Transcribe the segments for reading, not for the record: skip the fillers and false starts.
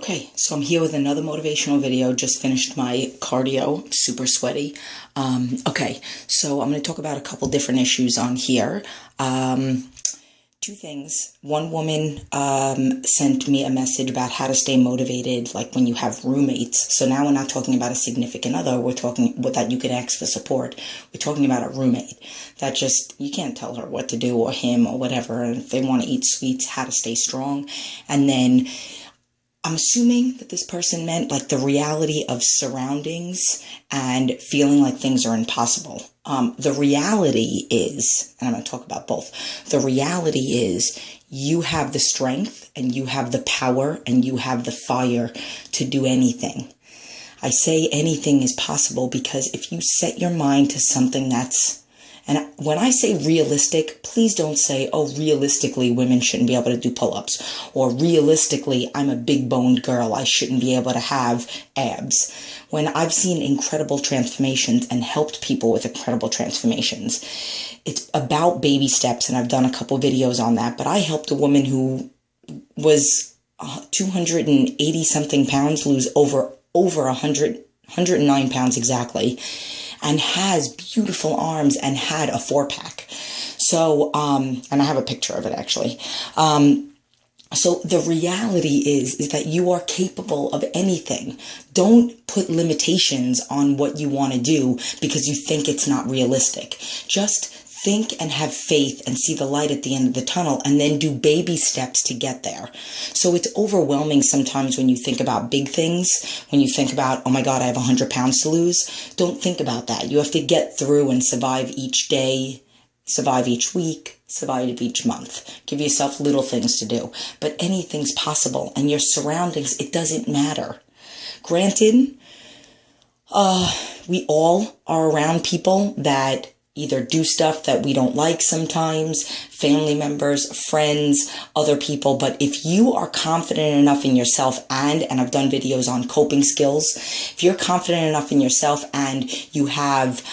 Okay, so I'm here with another motivational video. Just finished my cardio, super sweaty. Okay, so I'm going to talk about a couple different issues on here. Two things. One woman sent me a message about how to stay motivated, like when you have roommates. So now we're not talking about a significant other. We're talking that you can ask for support. We're talking about a roommate that just, you can't tell her what to do, or him, or whatever. And if they want to eat sweets, how to stay strong. And then I'm assuming that this person meant like the reality of surroundings and feeling like things are impossible. The reality is, and I'm going to talk about both, the reality is you have the strength and you have the power and you have the fire to do anything. I say anything is possible because if you set your mind to something that's, and when I say realistic, please don't say, oh, realistically, women shouldn't be able to do pull-ups. Or realistically, I'm a big-boned girl. I shouldn't be able to have abs. When I've seen incredible transformations and helped people with incredible transformations, it's about baby steps, and I've done a couple videos on that. But I helped a woman who was 280-something pounds lose over 109 pounds exactly, and has beautiful arms and had a 4-pack. So, and I have a picture of it actually. So the reality is that you are capable of anything. Don't put limitations on what you want to do because you think it's not realistic. Just think and have faith and see the light at the end of the tunnel, and then do baby steps to get there. So it's overwhelming sometimes when you think about big things, when you think about, oh my God, I have 100 pounds to lose. Don't think about that. You have to get through and survive each day, survive each week, survive each month. Give yourself little things to do. But anything's possible, and your surroundings, it doesn't matter. Granted, we all are around people that either do stuff that we don't like sometimes, family members, friends, other people. But if you are confident enough in yourself and I've done videos on coping skills, if you're confident enough in yourself and you have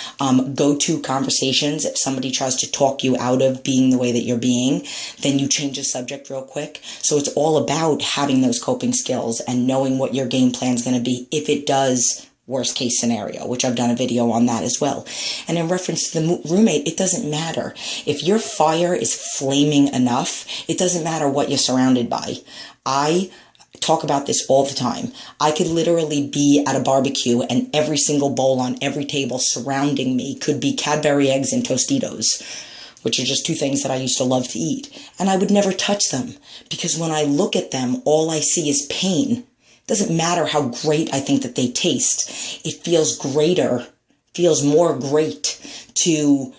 go-to conversations, if somebody tries to talk you out of being the way that you're being, then you change the subject real quick. So it's all about having those coping skills and knowing what your game plan is going to be if it does worst case scenario, which I've done a video on that as well. And in reference to the roommate, it doesn't matter. If your fire is flaming enough, it doesn't matter what you're surrounded by. I talk about this all the time. I could literally be at a barbecue and every single bowl on every table surrounding me could be Cadbury eggs and Tostitos, which are just two things that I used to love to eat. And I would never touch them because when I look at them, all I see is pain. Doesn't matter how great I think that they taste. It feels greater, feels more great to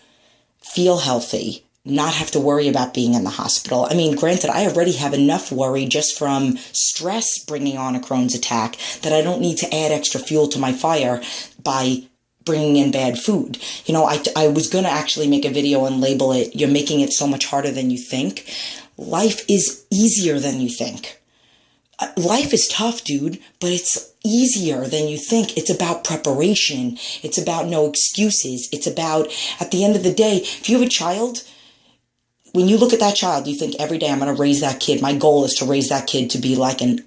feel healthy, not have to worry about being in the hospital. I mean, granted, I already have enough worry just from stress bringing on a Crohn's attack that I don't need to add extra fuel to my fire by bringing in bad food. You know, I was going to actually make a video and label it, you're making it so much harder than you think. Life is easier than you think. Life is tough, dude, but it's easier than you think. It's about preparation. It's about no excuses. It's about, at the end of the day, if you have a child, when you look at that child, you think every day I'm going to raise that kid. My goal is to raise that kid to be like a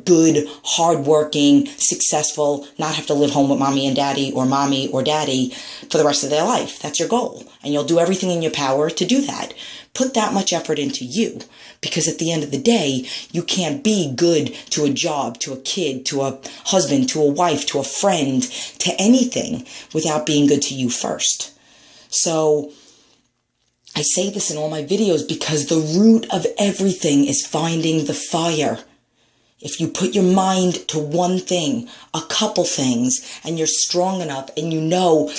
good, hardworking, successful, not have to live home with mommy and daddy or mommy or daddy for the rest of their life. That's your goal. And you'll do everything in your power to do that. Put that much effort into you, because at the end of the day, you can't be good to a job, to a kid, to a husband, to a wife, to a friend, to anything without being good to you first. So I say this in all my videos because the root of everything is finding the fire. If you put your mind to one thing, a couple things, and you're strong enough and you know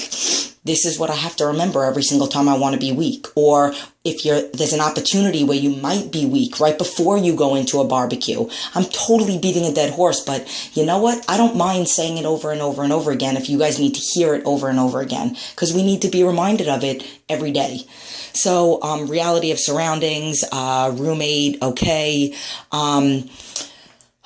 this is what I have to remember every single time I want to be weak. Or if there's an opportunity where you might be weak right before you go into a barbecue. I'm totally beating a dead horse, but you know what? I don't mind saying it over and over and over again if you guys need to hear it over and over again, because we need to be reminded of it every day. So, reality of surroundings, roommate, okay.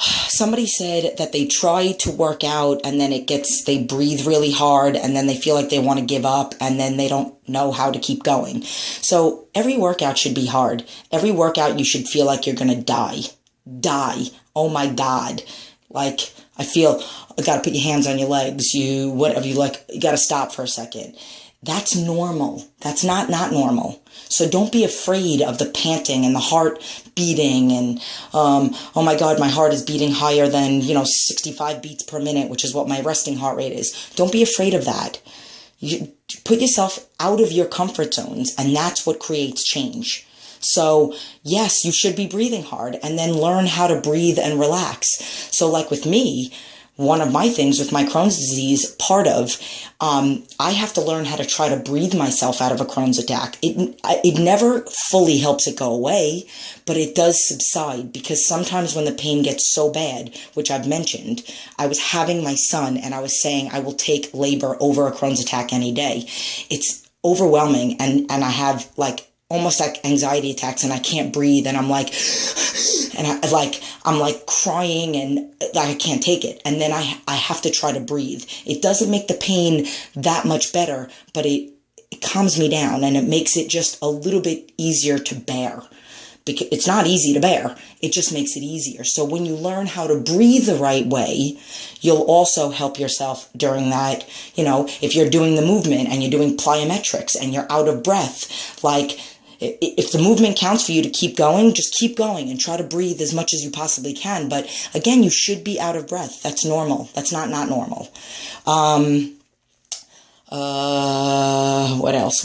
Somebody said that they try to work out and then they breathe really hard and then they feel like they want to give up and then they don't know how to keep going. So every workout should be hard. Every workout you should feel like you're going to die. oh my God, like, I feel, I got to put your hands on your legs, whatever, you got to stop for a second. That's normal. That's not normal. So don't be afraid of the panting and the heart beating and, oh my God, my heart is beating higher than, 65 beats per minute, which is what my resting heart rate is. Don't be afraid of that. You put yourself out of your comfort zones, and that's what creates change. So yes, you should be breathing hard, and then learn how to breathe and relax. So like with me, one of my things with my Crohn's disease, I have to learn how to try to breathe myself out of a Crohn's attack. It never fully helps it go away, but it does subside, because sometimes when the pain gets so bad, which I've mentioned, I was having my son and I was saying I will take labor over a Crohn's attack any day. It's overwhelming, and I have almost like anxiety attacks, and I can't breathe, and I'm like, and I'm like crying, and I can't take it. And then I have to try to breathe. It doesn't make the pain that much better, but it calms me down, and it makes it just a little bit easier to bear. Because it's not easy to bear. It just makes it easier. So when you learn how to breathe the right way, you'll also help yourself during that. If you're doing the movement and you're doing plyometrics and you're out of breath, if the movement counts for you to keep going, just keep going and try to breathe as much as you possibly can. But again, you should be out of breath. That's normal. That's not normal. What else?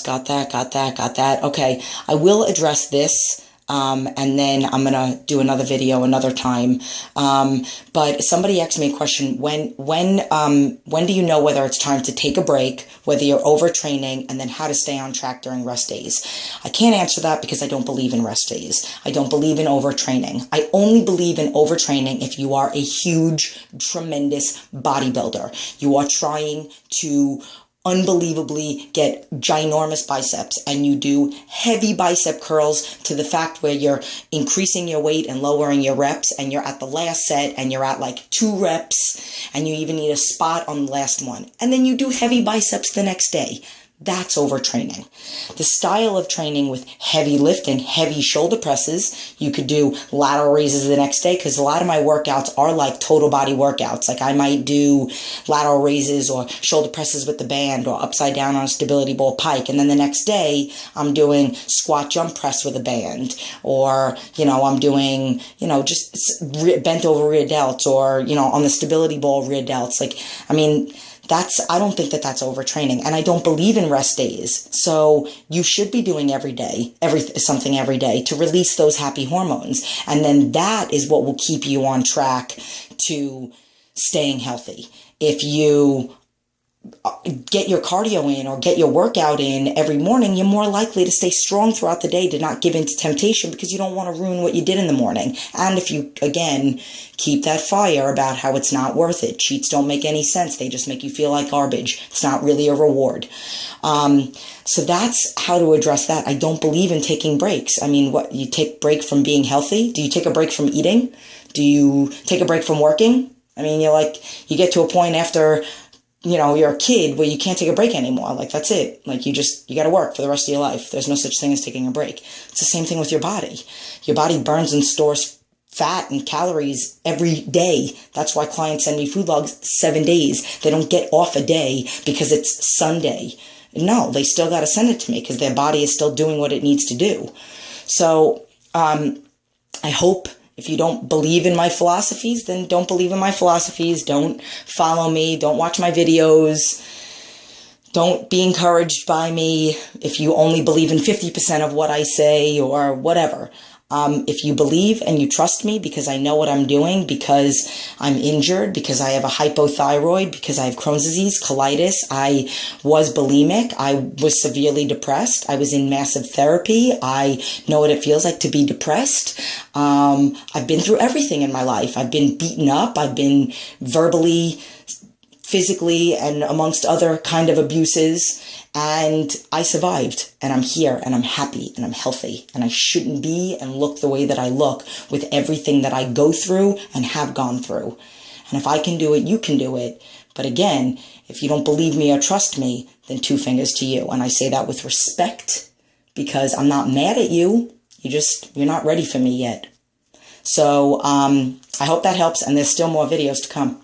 Got that. Okay. I will address this. And then I'm going to do another video another time. But somebody asked me a question. When do you know whether it's time to take a break, whether you're overtraining, and then how to stay on track during rest days? I can't answer that because I don't believe in rest days. I don't believe in overtraining. I only believe in overtraining if you are a huge, tremendous bodybuilder. You are trying to unbelievably get ginormous biceps, and you do heavy bicep curls to the fact where you're increasing your weight and lowering your reps, and you're at the last set and you're at 2 reps, and you even need a spot on the last one, and then you do heavy biceps the next day. That's overtraining. The style of training with heavy lifting, heavy shoulder presses, you could do lateral raises the next day, because a lot of my workouts are total body workouts. I might do lateral raises or shoulder presses with the band or upside down on a stability ball pike. And then the next day I'm doing squat jump press with a band, or, I'm doing, just bent over rear delts, or, on the stability ball rear delts. I don't think that's overtraining, and I don't believe in rest days. So you should be doing something every day to release those happy hormones. And then that is what will keep you on track to staying healthy. If you get your cardio in or get your workout in every morning, you're more likely to stay strong throughout the day, to not give in to temptation, because you don't want to ruin what you did in the morning. And if you, again, keep that fire about how it's not worth it. Cheats don't make any sense. They just make you feel like garbage. It's not really a reward. So that's how to address that. I don't believe in taking breaks. You take a break from being healthy? Do you take a break from eating? Do you take a break from working? You get to a point after you're a kid where you can't take a break anymore. That's it. You got to work for the rest of your life. There's no such thing as taking a break. It's the same thing with your body. Your body burns and stores fat and calories every day. That's why clients send me food logs 7 days. They don't get off a day because it's Sunday. No, they still got to send it to me because their body is still doing what it needs to do. So, I hope. If you don't believe in my philosophies, then don't believe in my philosophies. Don't follow me. Don't watch my videos. Don't be encouraged by me if you only believe in 50% of what I say or whatever. If you believe and you trust me because I know what I'm doing, because I'm injured, because I have a hypothyroid, because I have Crohn's disease, colitis, I was bulimic, I was severely depressed, I was in massive therapy, I know what it feels like to be depressed. I've been through everything in my life. I've been beaten up, I've been verbally, physically, and amongst other kind of abuses, and I survived, and I'm here, and I'm happy, and I'm healthy, and I shouldn't be and look the way that I look with everything that I go through and have gone through. And if I can do it, you can do it. But again, if you don't believe me or trust me, then 2 fingers to you. And I say that with respect, because I'm not mad at you. You're not ready for me yet. So I hope that helps, and there's still more videos to come.